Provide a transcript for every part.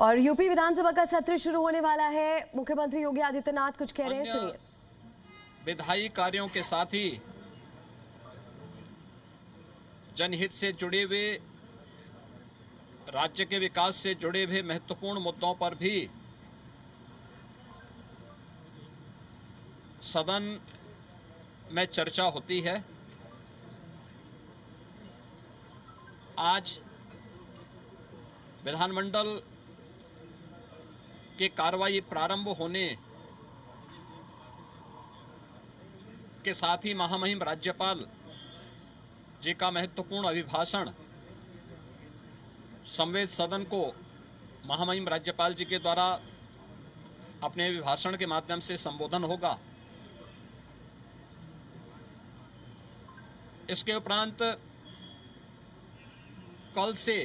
और यूपी विधानसभा का सत्र शुरू होने वाला है। मुख्यमंत्री योगी आदित्यनाथ कुछ कह रहे हैं, सुनिए। विधायी कार्यों के साथ ही जनहित से जुड़े हुए, राज्य के विकास से जुड़े हुए महत्वपूर्ण मुद्दों पर भी सदन में चर्चा होती है। आज विधानमंडल की कार्रवाई प्रारंभ होने के साथ ही महामहिम राज्यपाल जी का महत्वपूर्ण अभिभाषण संवेद सदन को महामहिम राज्यपाल जी के द्वारा अपने अभिभाषण के माध्यम से संबोधन होगा। इसके उपरांत कल से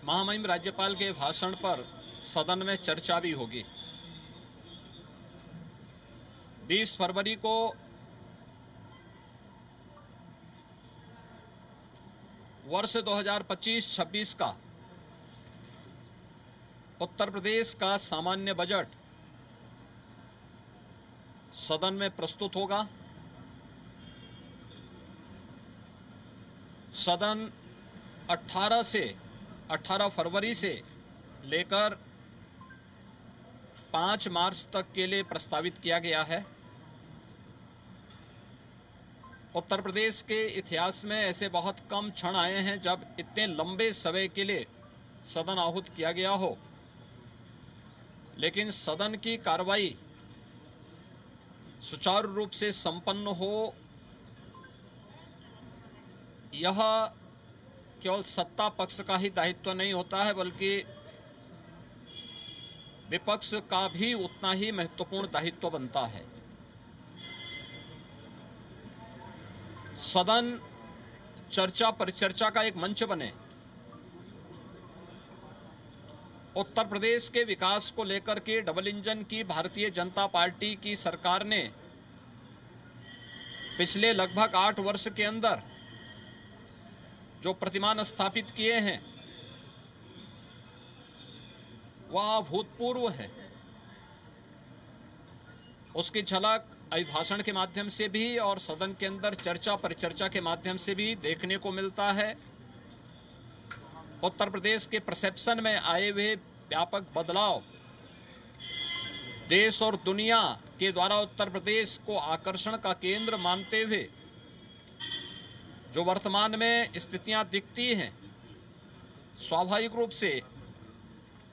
महामहिम राज्यपाल के भाषण पर सदन में चर्चा भी होगी। 20 फरवरी को वर्ष 2025-26 का उत्तर प्रदेश का सामान्य बजट सदन में प्रस्तुत होगा। सदन 18 फरवरी से लेकर 5 मार्च तक के लिए प्रस्तावित किया गया है। उत्तर प्रदेश के इतिहास में ऐसे बहुत कम क्षण आए हैं जब इतने लंबे समय के लिए सदन आहूत किया गया हो, लेकिन सदन की कार्रवाई सुचारू रूप से संपन्न हो, यह केवल सत्ता पक्ष का ही दायित्व नहीं होता है, बल्कि विपक्ष का भी उतना ही महत्वपूर्ण दायित्व बनता है। सदन चर्चा परिचर्चा का एक मंच बने। उत्तर प्रदेश के विकास को लेकर के डबल इंजन की भारतीय जनता पार्टी की सरकार ने पिछले लगभग 8 वर्ष के अंदर जो प्रतिमान स्थापित किए हैं वह अभूतपूर्व है। उसकी झलक अभिभाषण के माध्यम से भी और सदन के अंदर चर्चा परिचर्चा के माध्यम से भी देखने को मिलता है। उत्तर प्रदेश के परसेप्शन में आए हुए व्यापक बदलाव देश और दुनिया के द्वारा उत्तर प्रदेश को आकर्षण का केंद्र मानते हुए जो वर्तमान में स्थितियां दिखती हैं, स्वाभाविक रूप से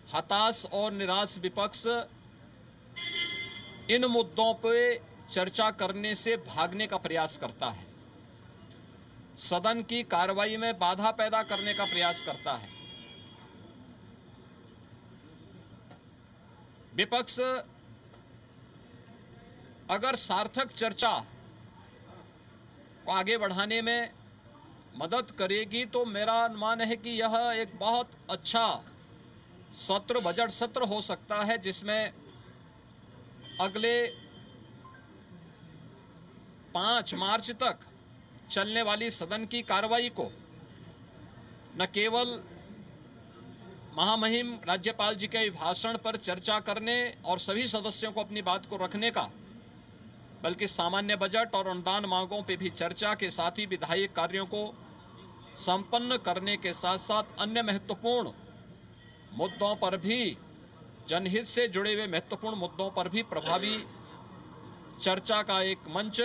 हताश और निराश विपक्ष इन मुद्दों पर चर्चा करने से भागने का प्रयास करता है, सदन की कार्रवाई में बाधा पैदा करने का प्रयास करता है। विपक्ष अगर सार्थक चर्चा को आगे बढ़ाने में मदद करेगी तो मेरा अनुमान है कि यह एक बहुत अच्छा सत्र, बजट सत्र हो सकता है, जिसमें अगले 5 मार्च तक चलने वाली सदन की कार्रवाई को न केवल महामहिम राज्यपाल जी के भाषण पर चर्चा करने और सभी सदस्यों को अपनी बात को रखने का, बल्कि सामान्य बजट और अनुदान मांगों पर भी चर्चा के साथ ही विधायी कार्यों को संपन्न करने के साथ साथ अन्य महत्वपूर्ण मुद्दों पर भी, जनहित से जुड़े हुए महत्वपूर्ण मुद्दों पर भी प्रभावी चर्चा का एक मंच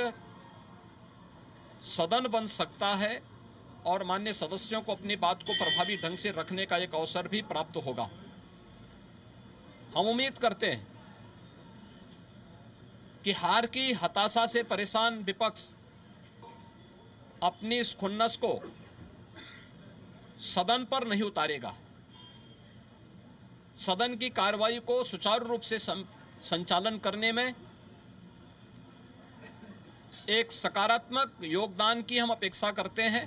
सदन बन सकता है और माननीय सदस्यों को अपनी बात को प्रभावी ढंग से रखने का एक अवसर भी प्राप्त होगा। हम उम्मीद करते हैं कि हार की हताशा से परेशान विपक्ष अपनी इस खुन्नस को सदन पर नहीं उतारेगा। सदन की कार्रवाई को सुचारू रूप से संचालन करने में एक सकारात्मक योगदान की हम अपेक्षा करते हैं।